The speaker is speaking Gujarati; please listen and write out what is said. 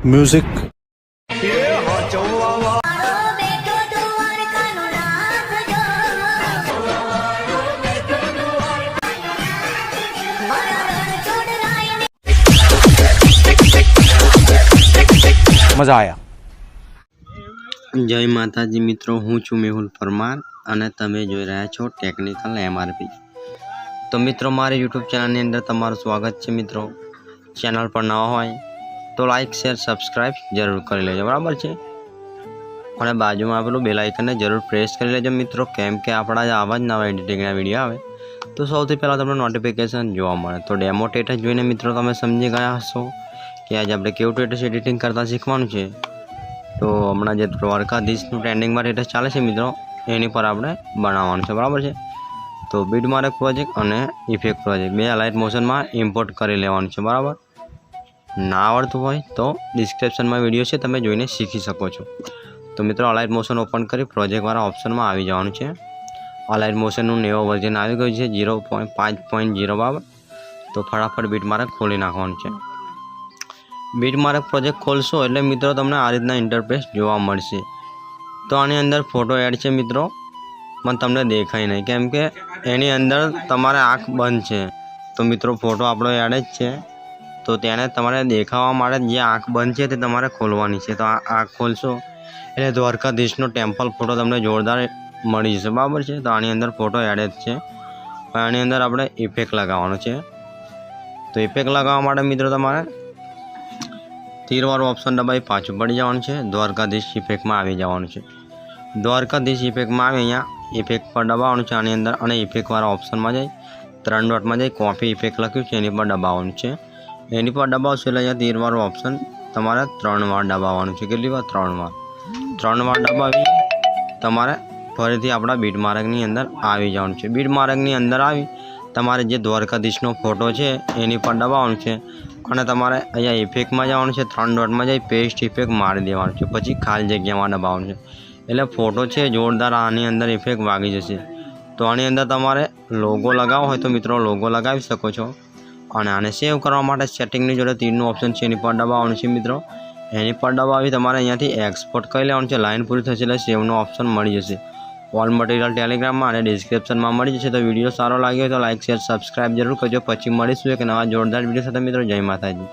म्यूजिक। मजा आया। जय माताजी मित्रों, हूँ छू मेहुल परमार અને તમે જોઈ રહ્યા છો ટેકનિકલ એમઆરપી। તો મિત્રો, મારી યુટ્યુબ ચેનલની અંદર તમારું સ્વાગત છે। મિત્રો, ચેનલ પર નવા હોય તો લાઇક શેર સબસ્ક્રાઈબ જરૂર કરી લેજો, બરાબર છે। અને બાજુમાં આપેલું બેલ આઇકનને જરૂર પ્રેસ કરી લેજો મિત્રો, કેમ કે આપણા આવા જ નવા એડિટિંગના વિડીયો આવે તો સૌથી પહેલાં તમને નોટિફિકેશન જોવા મળે। તો ડેમો ટેટસ જોઈને મિત્રો તમે સમજી ગયા હશો કે આજે આપણે કેવું ટેટસ એડિટિંગ કરતાં શીખવાનું છે। તો હમણાં જે દ્વારકાધીશનું ટ્રેન્ડિંગમાં ટેટસ ચાલે છે મિત્રો, એની પર આપણે બનાવવાનું છે, બરાબર છે। તો બીટમાર્ક પ્રોજેક્ટ અને ઇફેક્ટ પ્રોજેક્ટ બે અલાઇટ મોશનમાં ઇમ્પોર્ટ કરી લેવાનું છે, બરાબર। ના આવડતું હોય તો ડિસ્ક્રિપ્શનમાં વિડીયો છે, તમે જોઈને શીખી શકો છો। તો મિત્રો, અલાઇટ મોશન ઓપન કરી પ્રોજેક્ટવાળા ઓપ્શનમાં આવી જવાનું છે। અલાઇટ મોશનનું નેવો વર્ઝન આવી ગયું છે 0.5.0, બરાબર। તો ફટાફટ બીટમાર્ક ખોલી નાખવાનું છે। બીટમાર્ક પ્રોજેક્ટ ખોલશો એટલે મિત્રો તમને આ રીતના ઇન્ટરફેસ જોવા મળશે। તો આની અંદર ફોટો એડ છે મિત્રો, પણ તમને દેખાય નહીં કેમ કે એની અંદર તમારે આંખ બંધ છે। તો મિત્રો, ફોટો આપણો એડ જ છે, તો તેને તમારે દેખાવા માટે જે આંખ બંધ છે તે તમારે ખોલવાની છે। તો આ આંખ ખોલશો એટલે દ્વારકાધીશનો ટેમ્પલ ફોટો તમને જોરદાર મળી જશે, બરાબર છે। તો આની અંદર ફોટો એડ જ છે, આની અંદર આપણે ઇફેક્ટ લગાવવાનો છે। તો ઇફેક્ટ લગાવવા માટે મિત્રો તમારે તીરવાળું ઓપ્શન દબાવી પાછું પડી જવાનું છે, દ્વારકાધીશ ઇફેક્ટમાં આવી જવાનું છે। દ્વારકાધીશ ઇફેક્ટમાં આવી અહીંયા ઇફેક્ટ પર દબાવવાનું છે આની અંદર, અને ઇફેક્ટવાળા ઓપ્શનમાં જઈ 3 ડોટમાં જઈ કોપી ઇફેક્ટ લખ્યું છે એની પર દબાવવાનું છે। એની પર દબાવશો એટલે અહીંયા તીરવાળું ઓપ્શન તમારે 3 વાર દબાવવાનું છે। કેટલી વાર? 3 વાર દબાવી તમારે ફરીથી આપણા બીટમાર્કની અંદર આવી જવાનું છે। બીટમાર્કની અંદર આવી તમારે જે દ્વારકાધીશનો ફોટો છે એની પર દબાવવાનું છે, અને તમારે અહીંયા ઇફેક્ટમાં જવાનું છે, 3 ડોટમાં જઈ પેસ્ટ ઇફેક્ટ મારી દેવાનું છે, પછી ખાલી જગ્યામાં દબાવવાનું છે એટલે ફોટો છે જોરદાર આની અંદર ઇફેક્ટ વાગી જશે। તો આની અંદર તમારે લોગો લગાવવો હોય તો મિત્રો લોગો લગાવી શકો છો, અને આને સેવ કરવા માટે સેટિંગની જોડે તીરનું ઓપ્શન છે એની પર દબાવવાનું છે મિત્રો। એની પર દબાવી તમારે અહીંયાથી એક્સપોર્ટ કરી લેવાનું છે। લાઇન પૂરી થશે એટલે સેવનો ઓપ્શન મળી જશે। ઓલ મટીરિયલ ટેલિગ્રામમાં અને ડિસ્ક્રિપ્શનમાં મળી જશે। તો વિડીયો સારો લાગ્યો હોય તો લાઇક શેર સબસ્ક્રાઈબ જરૂર કરજો। પછી મળીશું એક નવા જોરદાર વિડીયો સાથે મિત્રો। જય માતાજી।